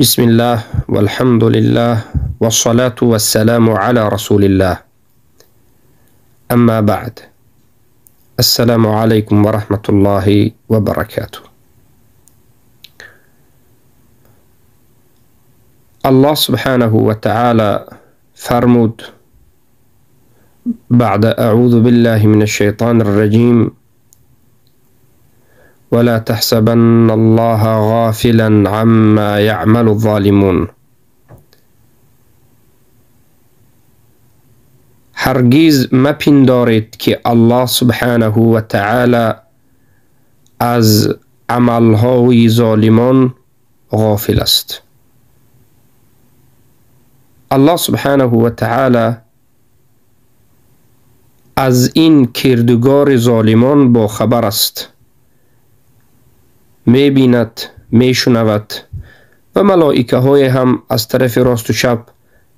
بسم الله والحمد لله والصلاة والسلام على رسول الله. أما بعد، السلام عليكم ورحمة الله وبركاته. الله سبحانه وتعالى فرمود بعد أعوذ بالله من الشيطان الرجيم: ولا تحسبن الله غافلا عما يعمل الظالمون. هرگز مپندارید که الله سبحانه و تعالی از عملهای ظالمان غافل است. الله سبحانه و تعالی از این کردگار ظالمان با خبر است، می بیند، می شنود و ملائکه های هم از طرف راست و چپ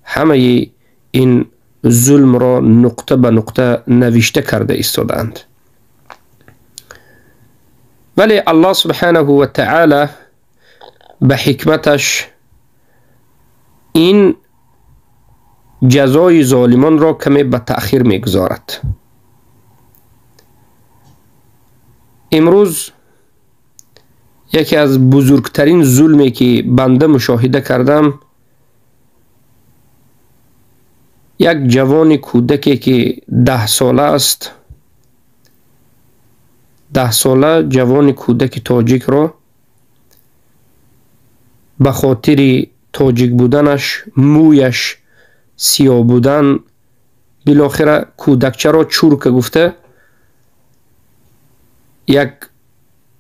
همه این ظلم را نقطه به نقطه نوشته کرده ایستادند. ولی الله سبحانه و تعالی به حکمتش این جزای ظالمان را کمی به تأخیر می گذارد. امروز یکی از بزرگترین ظلمی که بنده مشاهده کردم، یک جوان کودکی که 10 ساله است، 10 ساله جوان کودک تاجیک را به خاطر تاجیک بودنش، مویش سیاه بودن، بالاخره کودکچه را چورک گفته یک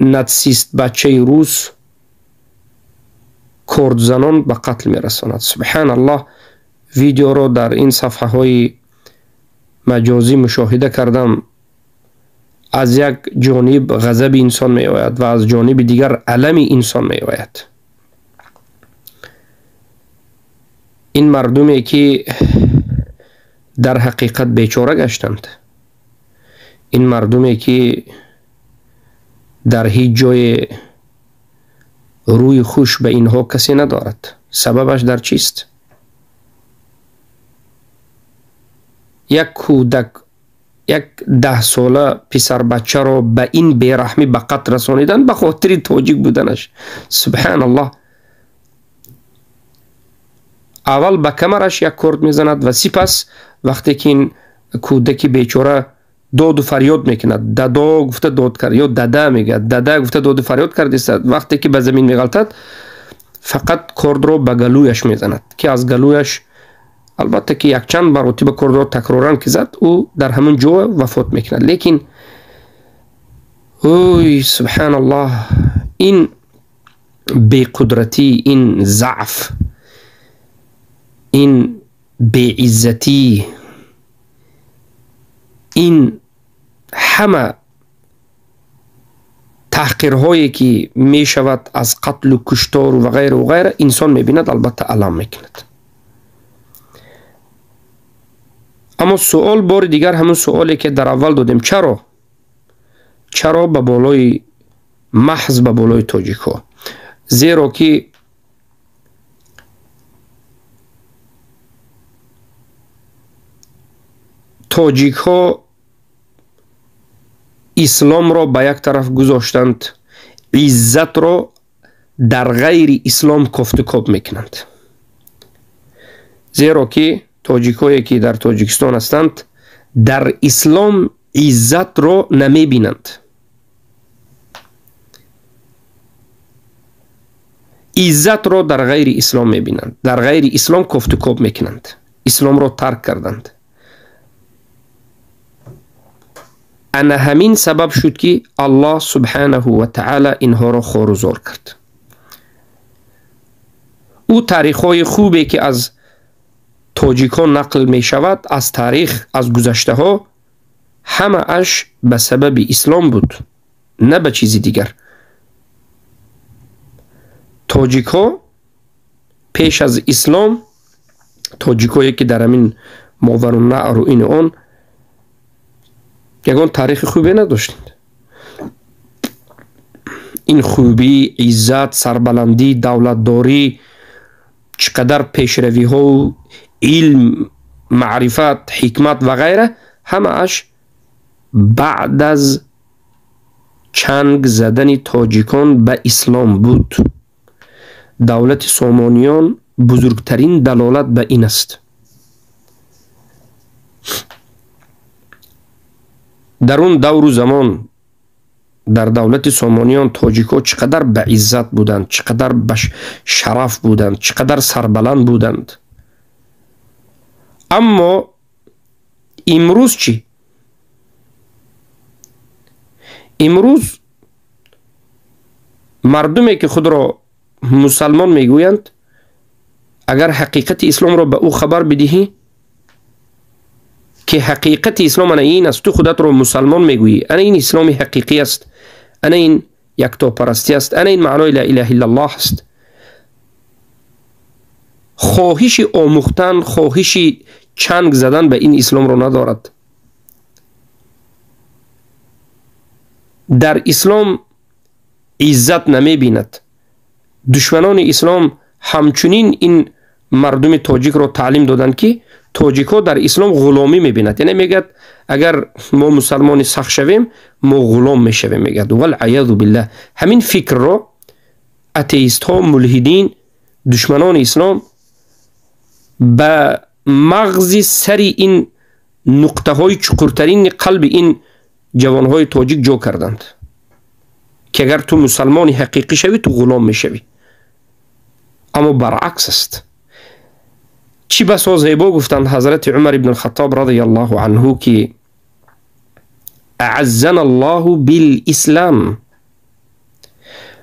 ناتسیست بچه روس کرد زنان به قتل می رساند. سبحان الله، ویدیو را در این صفحه های مجازی مشاهده کردم. از یک جانب غضب انسان می آید و از جانب دیگر علم انسان می آید. این مردمی که در حقیقت بیچاره گشتند، این مردمی که در هیچ جای روی خوش به اینها کسی ندارد، سببش در چیست؟ یک کودک، یک 10 ساله پسر بچه را به این بیرحمی به قتل رسانیدن به خاطر تاجیک بودنش. سبحان الله، اول به کمرش یک کرد میزند و سپس وقتی که این کودکی بیچاره داد و فریاد میکند، دادا گفته داد کرد یا داده میگه، داده گفته داد و فریاد کرده، وقتی که به زمین میغلطد فقط کرد رو به گلویش میزند که از گلویش، البته که یک چند مرتبه کرد رو تکرارن که زد، او در همون جا وفات میکند. لیکن اوی سبحان الله، این بیقدرتی، این ضعف، این بیعزتی، این همه تحقیرهایی که می شود از قتل و کشتار و غیره و غیره، انسان می بیند، البته علم میکند. اما سوال بار دیگر همون سوالی که در اول دادیم، چرا به بالای محض به بالای تاجیک ها؟ زیرا که تاجیک ها اسلام را به یک طرف گذاشتند، عزت را در غیر اسلام کفت و کاب میکنند. زیرا که تاجیک هایی که در تاجیکستان هستند در اسلام عزت را نمی بینند، عزت را در غیر اسلام می بینند، در غیر اسلام کفت و کاب میکنند، اسلام را ترک کردند. انا همین سبب شد که الله سبحانه و تعالی اینها را خوار و زار کرد. او تاریخ‌های خوبی که از تاجیکان نقل می شود، از تاریخ، از گذشته ها، همه اش به سبب اسلام بود، نه به چیزی دیگر. تاجیک ها پیش از اسلام، تاجیک هایی که در همین ماورالنهر و این آن یگان تاریخ خوبی نداشتند. این خوبی، عزت، سربلندی، دولتداری چقدر پیشروی ها و علم، معرفت، حکمت و غیره، همه اش بعد از چنگ زدن تاجیکان به اسلام بود. دولت سامانیان بزرگترین دلالت به این است. در اون دور و زمان در دولت سامانیان تاجیک‌ها چقدر به عزت بودند، چقدر به شرف بودند، چقدر سربلند بودند. اما امروز چی؟ امروز مردمی که خود را مسلمان میگویند، اگر حقیقت اسلام را به او خبر بدهی که حقیقت اسلام انا این است، تو خودت را مسلمان میگویی، انا این اسلام حقیقی است، انا این یکتا پرستی است، انا این معنای لا اله الا الله است، خواهش آموختن، خواهش چنگ زدن به این اسلام را ندارد. در اسلام عزت نمی بیند. دشمنان اسلام همچنین این مردم تاجیک را تعلیم دادند که تاجیک ها در اسلام غلامی می بیند. یعنی میگد اگر ما مسلمان سخت شویم ما غلام می شویم. میگد والعیاذ بالله. همین فکر را اتئیست ها، ملحدین، دشمنان اسلام به مغز سر این نقطه های چقورترین قلب این جوان های تاجیک جا کردند که اگر تو مسلمان حقیقی شوی تو غلام می شوی. اما برعکس است. چی بسا زیبا گفتند حضرت عمر بن الخطاب رضی الله عنه که اعزنا الله بالاسلام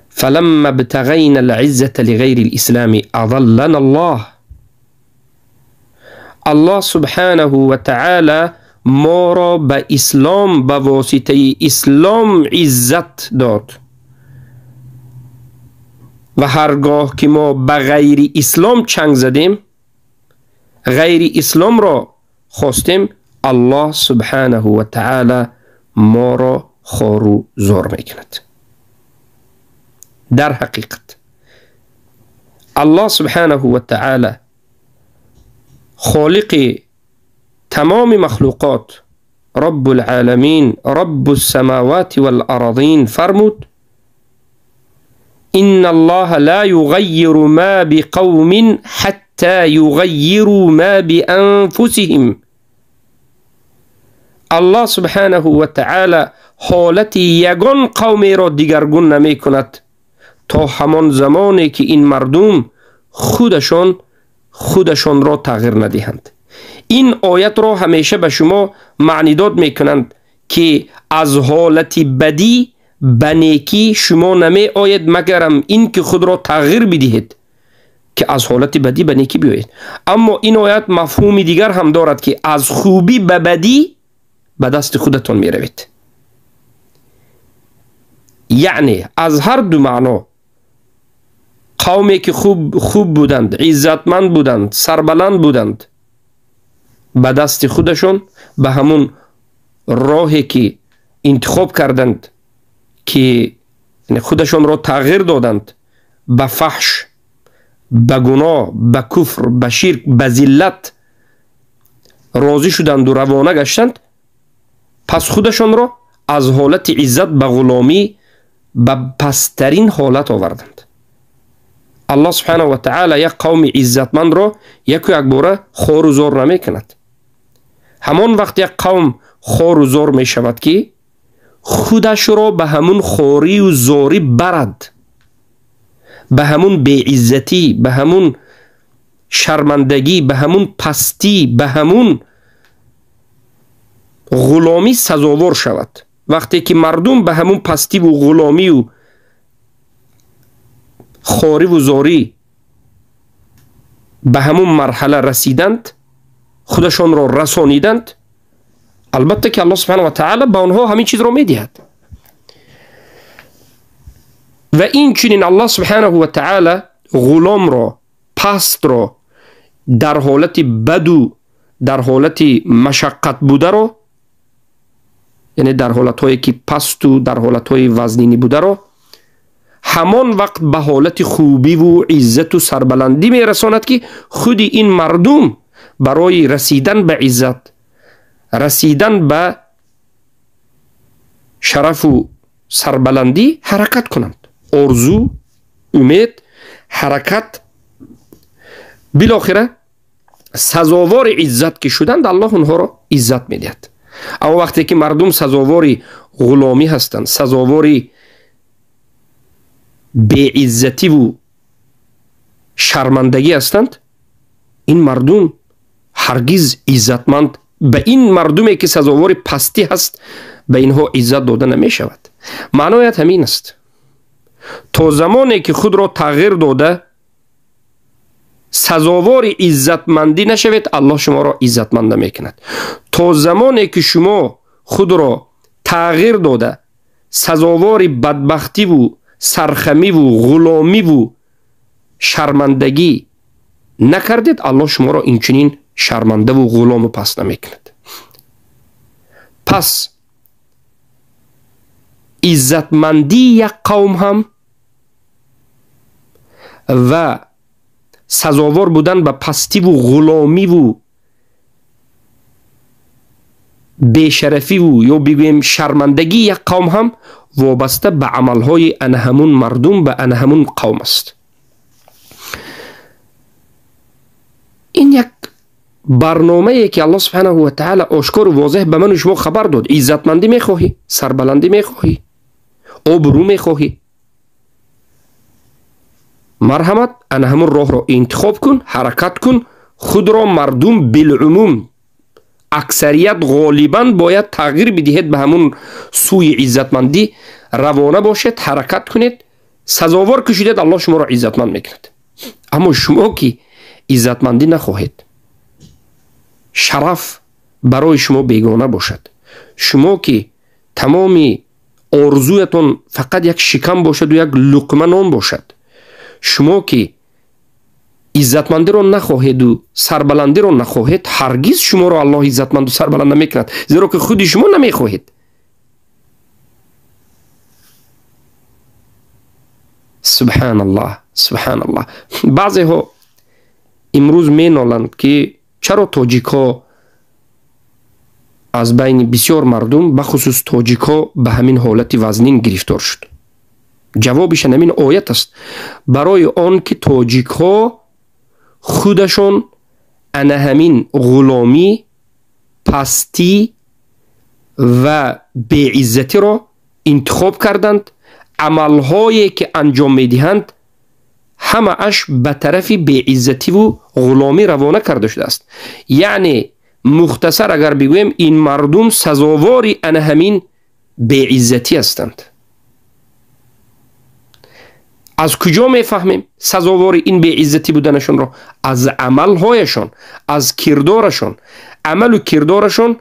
فلما ابتغينا العزة لغير الاسلام اضلنا الله. الله سبحانه و تعالی ما را به اسلام، به واسطه اسلام عزت داد و هرگاه که ما به غیر اسلام چنگ زدیم، غیر اسلام را خواستیم، الله سبحانه و تعالی ما را خوار و زار میکند. در حقیقت الله سبحانه و تعالی خالق تمام مخلوقات، رب العالمین، رب السماوات والارضین فرمود ان الله لا يغير ما بقوم حتى يغيروا ما بانفسهم. الله سبحانه و تعالی حالت یگان قومی را دیگرگون نمی کند تا همان زمانی که این مردم خودشان را تغییر ندهند. این آیت را همیشه به شما معنی داد می کنند که از حالت بدی به نیکی شما نمی آید مگرم این که خود را تغییر بدهید که از حالت بدی به نیکی بیایید. اما این آیت مفهوم دیگر هم دارد که از خوبی به بدی به دست خودتان می روید. یعنی از هر دو معنا، قومی که خوب بودند، عزتمند بودند، سربلند بودند، به دست خودشون به همون راهی که انتخاب کردند که خودشون را تغییر دادند، به فحش، به گناه، به کفر، به شرک، به ذلت راضی شدند و روانه گشتند، پس خودشون را از حالت عزت به غلامی به پسترین حالت آوردند. الله سبحانه و تعالی یک قوم عزتمند را یک باره خوار و زار نمی کند. همان وقت یک قوم خوار و زار می شود که خودش را به همون خواری و زاری برد، به همون بیعزتی، به همون شرمندگی، به همون پستی، به همون غلامی سزاوار شود. وقتی که مردم به همون پستی و غلامی و خواری و زاری به همون مرحله رسیدند، خودشان را رسانیدند، البته که الله سبحانه و تعالی به آنها همین چیز را میدهد. و این چنین الله سبحانه و تعالی غلام را، پست را، در حالت بد و در حالت مشقت بوده را، یعنی در حالت هایی که پست و در حالت های وزنینی بوده را، همان وقت به حالت خوبی و عزت و سربلندی می رساند که خود این مردم برای رسیدن به عزت، رسیدن به شرف و سربلندی حرکت کنند. آرزو، امید، حرکت، بالاخره سزاوار عزت که شدند الله اونها را عزت میدهد. اما وقتی که مردم سزاوار غلامی هستند، سزاوار بی عزتی و شرمندگی هستند، این مردم هرگز عزتمند، به این مردمی که سزاوار پستی هست به اینها عزت داده نمی شود. معنایت همین است. تا زمانی که خود را تغییر داده سزاوار عزتمندی نشوید، الله شما را عزتمند نمی کند. تا زمانی که شما خود را تغییر داده سزاوار بدبختی و سرخمی و غلامی و شرمندگی نکردید، الله شما را اینچنین شرمنده و غلام و پست نمی کند. پس عزتمندی یک قوم هم و سزاوار بودن به پستی و غلامی و بیشرفی و یا بگویم شرمندگی یک قوم هم وابسته به عملهای همون مردم، به همون قوم است. این یک برنامه ای که الله سبحانه و تعالی آشکار و واضح به من و شما خبر داد. عزتمندی میخواهی، سربلندی میخواهی، آبرو میخواهی، مرحمت همون راه را انتخاب کن، حرکت کن. خود را مردم بالعموم اکثریت غالبا باید تغییر بدهید به همون سوی عزتمندی روانه باشید، حرکت کنید. سزاوار که شدید الله شما را عزتمند میکند. اما شما که عزتمندی نخواهید، شرف برای شما بیگانه باشد، شما که تمامی آرزویتون فقط یک شکم باشد و یک لقمه نان باشد، شما که عزتمندی رو نخواهید و سربلندی رو نخواهید، هرگز شما رو الله عزتمند و سربلند نمیکند، زیرا که خودی شما نمیخواهید. سبحان الله، سبحان الله. بعضی ها امروز می نالند که چرا تاجیک ها از بین بسیار مردم بخصوص تاجیک ها به همین حالت وزنین گرفتار شد. جوابش همین آیت است. برای آن که تاجیک ها خودشون همین غلامی، پستی و بیعزتی را انتخاب کردند. عملهایی که انجام میدهند همه اش به طرف بیعزتی و غلامی روانه کرده شده است. یعنی مختصر اگر بگویم این مردم سزاوار همین بیعزتی هستند. از کجا میفهمیم سزاوار این بیعزتی بودنشون را؟ از عملهایشان، از کردارشان. عمل و کردارشان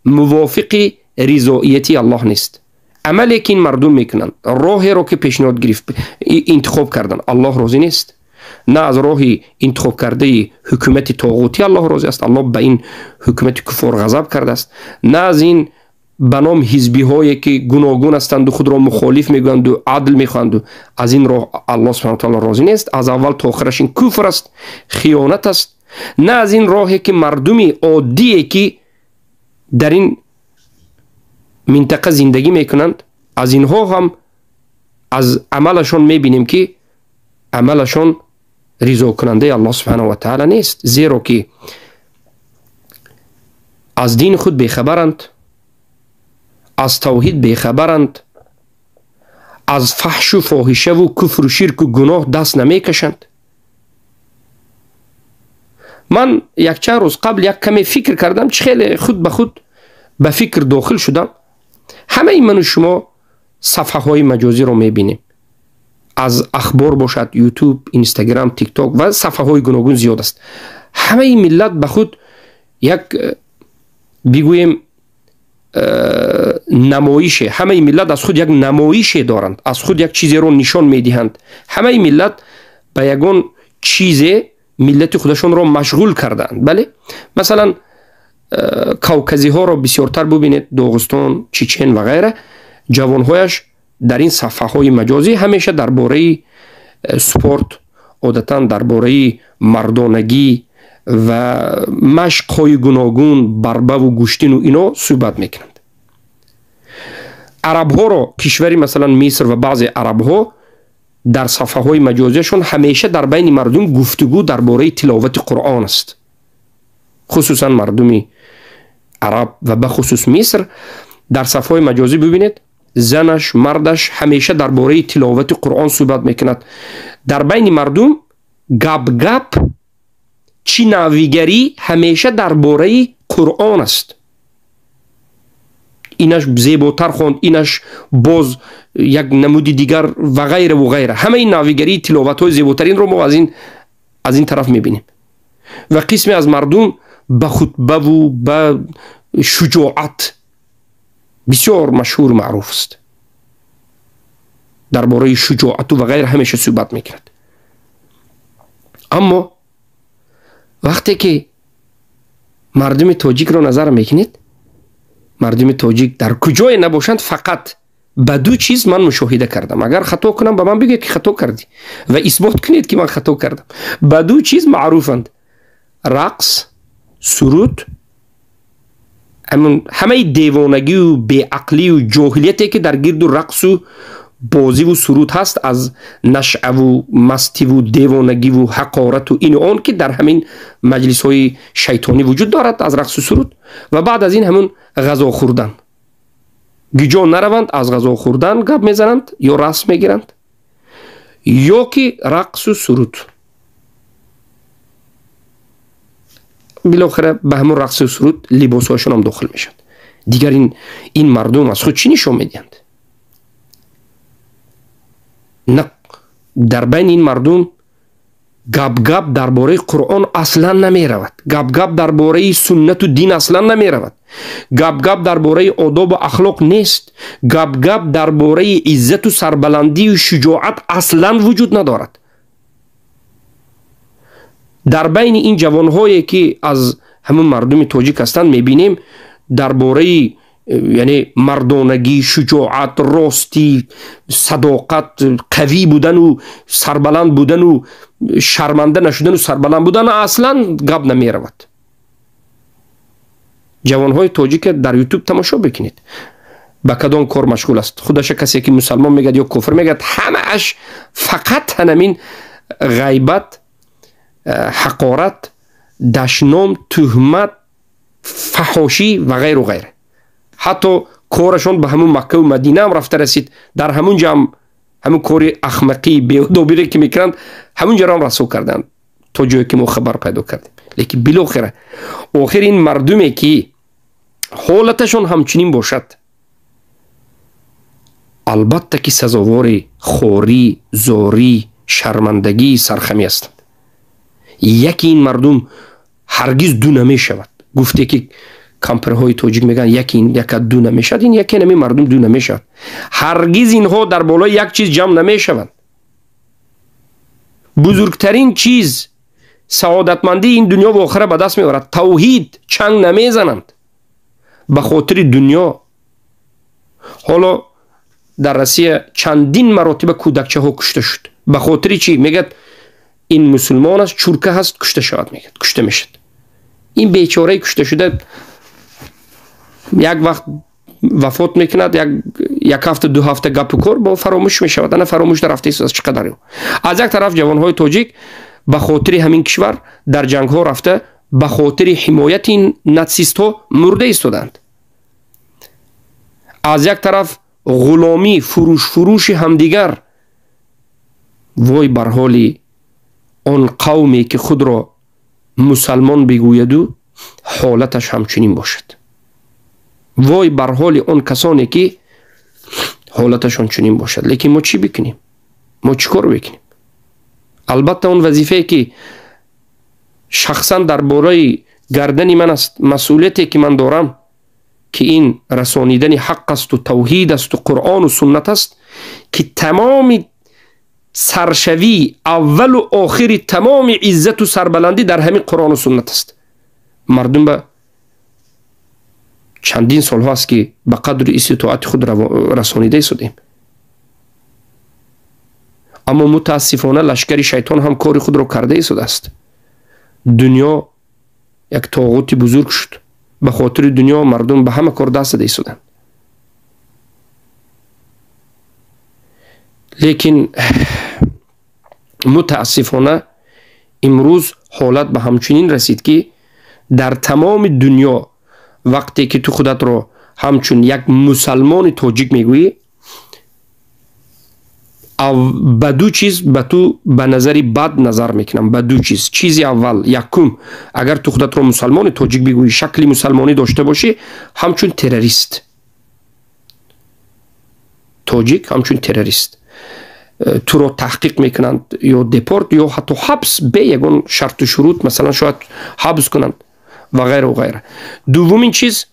موافق رضایتی الله نیست. عملی که این مردم میکنند، راهی را که پیشنهاد گرفت انتخاب کردن، الله راضی نیست. نه از راهی انتخاب کرده حکومت طاغوتی الله راضی است، الله به این حکومت کفار غضب کرده است. نه از این به نام حزبی هایی که گوناگون هستند و خود را مخالف میگویند و عدل میخواهند، و از این راه الله سبحانه و تعالی راضی نیست. از اول تا آخرش این کفر است، خیانت است. نه از این راهی که مردمی عادی که در این منطقه زندگی میکنند، از اینها هم از عملشان میبینیم که عملشان رضا کننده الله سبحانه و تعالی نیست، زیرا که از دین خود بیخبرند، از توحید بیخبرند، از فحش و فاحشه و کفر و شرک و گناه دست نمیکشند. من یک چند روز قبل یک کمی فکر کردم، خیلی خود به خود به فکر داخل شدم. همه من و شما صفحه های مجازی رو میبینیم، از اخبار باشد، یوتیوب، اینستاگرام، تیک تاک و صفحه های گوناگون زیاد است. همه ملت به خود یک بگویم نمایش، همه ملت از خود یک نمایش دارند، از خود یک چیزی رو نشان میدهند. همه ملت به یگان چیز ملت خودشون رو مشغول کردند. بله، مثلا کوکزی ها رو بسیارتر ببینید، داغستان، چچن و غیره، جوانهایش در این صفحه های مجازی همیشه درباره سپورت، عادتاً درباره مردانگی و مشق های گوناگون، بربه و گوشتین و اینا صحبت میکنند. عرب ها را، کشوری مثلا مصر و بعضی عرب ها در صفحه های مجازیشون همیشه در بین مردم گفتگو درباره تلاوت قرآن است. خصوصا مردم عرب و به خصوص مصر در صفحه های مجازی ببینید زنش مردش همیشه درباره تلاوت قرآن صحبت میکند. در بین مردم گپ چی نویگری همیشه درباره قرآن است. اینش زیباتر خوند، اینش باز یک نمودی دیگر و غیره و غیره. همه این نویگری تلاوت های زیباترین رو ما از این طرف میبینیم. و قسمی از مردم به خطبه و به شجاعت بسیار مشهور معروف است. درباره شجاعت و غیره همیشه صحبت میکرد. اما وقتی که مردم تاجیک رو نظر میکنید، مردم تاجیک در کجای نباشند فقط به دو چیز من مشاهده کردم. اگر خطا کنم به من بگید که خطا کردی و اثبات کنید که من خطا کردم. به دو چیز معروفند: رقص، سرود. همه دیوانگی و بیعقلی و جاهلیتی که در گرد رقص و بازی و سرود هست، از نشعه و مستی و دیوانگی و حقارت و این و آن که در همین مجلس های شیطانی وجود دارد، از رقص و سرود. و بعد از این همون غذا خوردن، گیجا نروند از غذا خوردن گپ میزنند یا رسم میگیرند، یا که رقص و سرود. بالاخره به همون رقص و سرود لباس هاشون هم داخل میشد. دیگر این مردم از خود چی نشون میدهند؟ نه، در بین این مردم گپ درباره قرآن اصلا نمی رود. گپ درباره سنت و دین اصلا نمی رود. گپ درباره آداب و اخلاق نیست. گپ درباره عزت و سربلندی و شجاعت اصلا وجود ندارد. در بین این جوانهایی که از همون مردم تاجیک هستند میبینیم درباره یعنی مردانگی، شجاعت، راستی، صداقت، قوی بودن و سربلند بودن و شرمنده نشدن و سربلند بودن اصلا گپ نمی رود. جوانهای تاجیک در یوتیوب تماشا بکنید با کدام کار مشغول است. خودش کسی که مسلمان میگه یا کفر میگه، همه اش فقط همین غیبت، حقارت، دشنام، تهمت، فحاشی و غیر و غیره. حتی کارشون به همون مکه و مدینه هم رفته رسید. در همون جا همون کار اخمقی بی‌ادبی که میکنند همون جا هم رسو کردند تا جایی که ما خبر پیدا کردیم. لیکن بالاخره آخر این مردمی که حالتشون همچنین باشد، البته که سزاوار خواری، زاری، شرمندگی، سرخمی هستند. یکی این مردم هرگز دو نمی شود. گفته که کمپرهای تاجیک میگن یکی دو نمی شود، این یکی نمی مردم دو نمی شود. هرگز اینها در بالای یک چیز جمع نمی شوند. بزرگترین چیز سعادتمندی این دنیا و آخره به دست میآورد. توحید چنگ نمی زنند به خاطر دنیا. حالا در روسیه چندین مراتب کودکچه ها کشته شد. به خاطر چی؟ میگه این مسلمان است، چورکه هست، کشته شود. میگه کشته میشد. این بیچاره کشته شده یک وقت وفات میکند، یک هفته دو هفته گپ کار با فراموش میشود. نه فراموش در هفته است چقدر. از یک طرف جوانهای تاجیک به خاطر همین کشور در جنگ ها رفته، به خاطر حمایت این ناتسیست ها مرده ایستادند. از یک طرف غلامی، فروش همدیگر. وای بر حال آن قومی که خود را مسلمان بگوید و حالتش همچنین باشد. وای بر حال آن کسانی که حالتشان چنین باشد. لیکن ما چی بکنیم؟ ما چی کار بکنیم؟ البته اون وظیفه که شخصا در بالای گردن من است، مسئولیتی که من دارم که این رسانیدن حق است و توحید است و قرآن و سنت است، که تمام سرشوی اول و آخر تمام عزت و سربلندی در همین قرآن و سنت است. مردم به چندین سال هاست که به قدر استطاعت خود رسانیده شدیم. اما متاسفانه لشکر شیطان هم کار خود را کرده ایستاده است. دنیا یک طاغوت بزرگ شد. به خاطر دنیا مردم به همه کار دست داده ایستادند. لیکن متاسفانه امروز حالت به همچنین رسید که در تمام دنیا وقتی که تو خودت رو همچون یک مسلمان تاجیک میگویی، به دو چیز به تو به نظری بد نظر میکنم. به دو چیز. چیزی اول، یکم، اگر تو خودت رو مسلمان تاجیک بگویی، شکل مسلمانی داشته باشی، همچون تروریست. تاجیک همچون تروریست. تو رو تحقیق میکنند یا دپورت یا حتی حبس به یگان شرط و شروط، مثلا شاید حبس کنند و غیره و غیره. دومین چیز،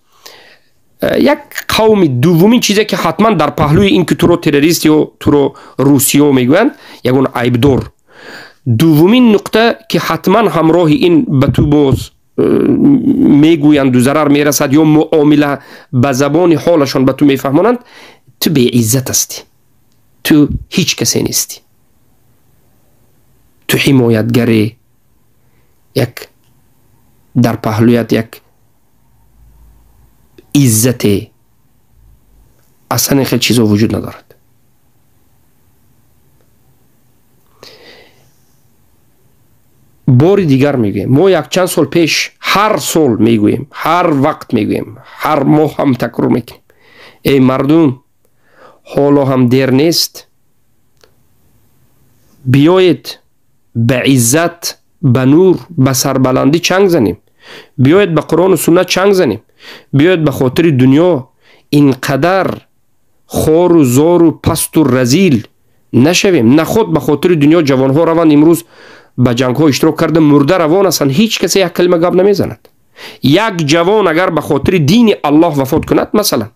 یک قوم، دومین چیزی که حتما در پهلوی این که تو رو تروریست یا تو رو روسیو میگویند، یگان عیبدار. دومین نقطه که حتما همراه این به تو باز میگویند و ضرر میرسد یا معامله به زبان حالشان به تو میفهمانند، تو بی عزت هستی، تو هیچ کسی نیستی، تو حمایتگری، یک در پهلویت یک عزت اصلا خیلی چیزا وجود ندارد. بار دیگر میگویم، ما یک چند سال پیش هر سال میگوییم، هر وقت میگوییم، هر ماه هم تکرار میکنیم، ای مردم حالا هم دیر نیست، بیایید به عزت، به نور، به سربلندی چنگ زنیم، بیایید به قرآن و سنت چنگ زنیم، بیایید به خاطر دنیا اینقدر خار و زار و پست و رزیل نشویم. نه خود به خاطر دنیا جوانها روان امروز به جنگ ها اشتراک کرده مرده روان هستند، هیچ کسی یک کلمه گپ نمیزند. یک جوان اگر به خاطر دین الله وفات کند، مثلا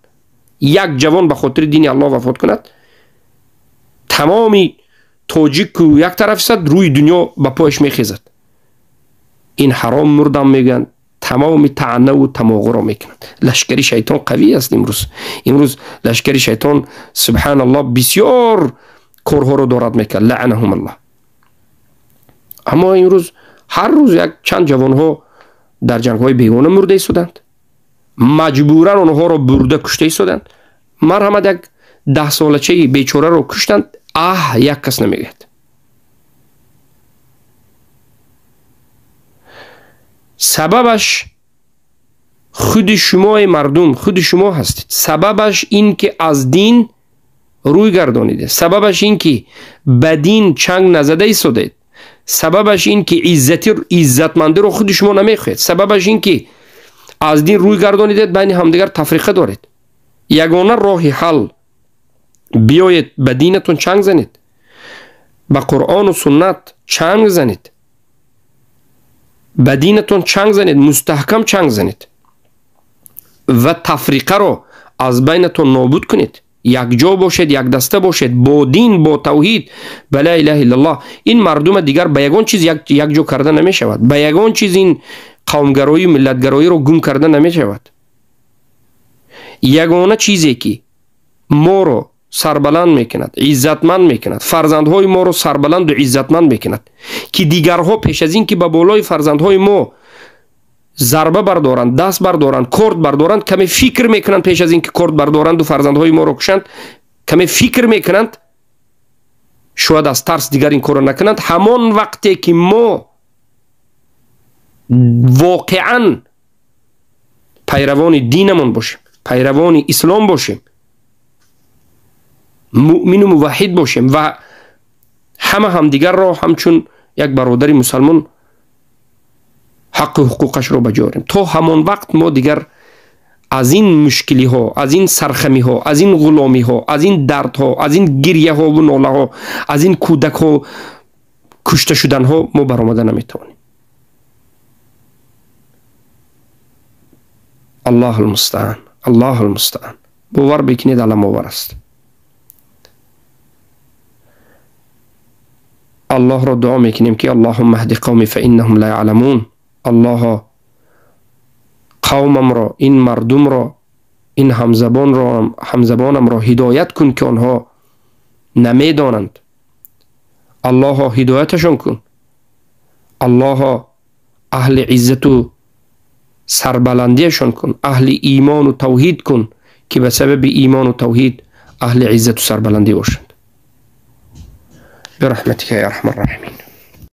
یک جوان به خاطر دین الله وفات کند، تمامی تاجیک و یک طرف است روی دنیا به پایش میخیزد. این حرام مردم میگن، تمام طعنه و تماغه را میکنند. لشکری شیطان قوی است. امروز لشکری شیطان سبحان الله بسیار کارها رو دارد میکرد، لعنهم الله. اما امروز هر روز یک چند جوان ها در جنگ های بیگانه مرده ایستادند، مجبورا آنها را برده کشته ایستادند. مرحمت یک 10 سالچه بیچاره رو کشتند، یک کس نمیگید. سببش خود شما مردم، خود شما هستید. سببش این که از دین روی گردانیده، سببش این که به دین چنگ نزده ایستادید، سببش این که عزتمندی رو خود شما نمیخواید، سببش این که از دین روی گردانیدید، بین همدیگر تفریقه دارید. یگانه راه حل، بیایید به دینتون چنگ زنید، به قرآن و سنت چنگ زنید، به دینتون چنگ زنید، مستحکم چنگ زنید و تفریقه رو از بینتون نابود کنید. یک جا باشید، یک دسته باشید، با دین، با توحید، با لا اله الا الله. این مردم دیگر به یگان چیز یک جا کرده نمی شود، به یگان چیز این قومگرایی، ملتگرایی رو گم کرده نمی شود. یگانه چیزی که ما رو سربلند میکند، عزتمند میکند، فرزندهای ما رو سربلند و عزتمند میکند، که دیگرها پیش از این که به بالای فرزندهای ما ضربه بردارند، دست بردارند، کرد بردارند، کمی فکر میکنند پیش از این که کرد بردارند و فرزندهای ما رو کشند، کمی فکر میکنند، شاید از ترس دیگر این کار نکنند. همان وقتی که ما واقعا پیروان دینمون باشیم، پیروان اسلام باشیم، مؤمن و موحد باشیم و همه دیگر را همچون یک برادر مسلمان حق و حقوقش را بجاریم، تا همان وقت ما دیگر از این مشکلی ها، از این سرخمی ها، از این غلامی ها، از این درد ها، از این گریه ها و ناله ها، از این کودک ها کشته شدن ها ما برآمده نمیتوانیم. الله المستعان، الله المستعان. باور بکنید علم باور است. الله را دعا میکنیم که اللهم اهد قومی فانهم لا يعلمون. الله قومم را، این مردم را، این همزبانم را هدایت کن که آنها نمیدانند. الله هدایتشون کن. الله اهل عزت و سربلندیشون کن. اهل ایمان و توحید کن که به سبب ایمان و توحید اهل عزت و سربلندی باشند. برحمتك یا ارحم الراحمین.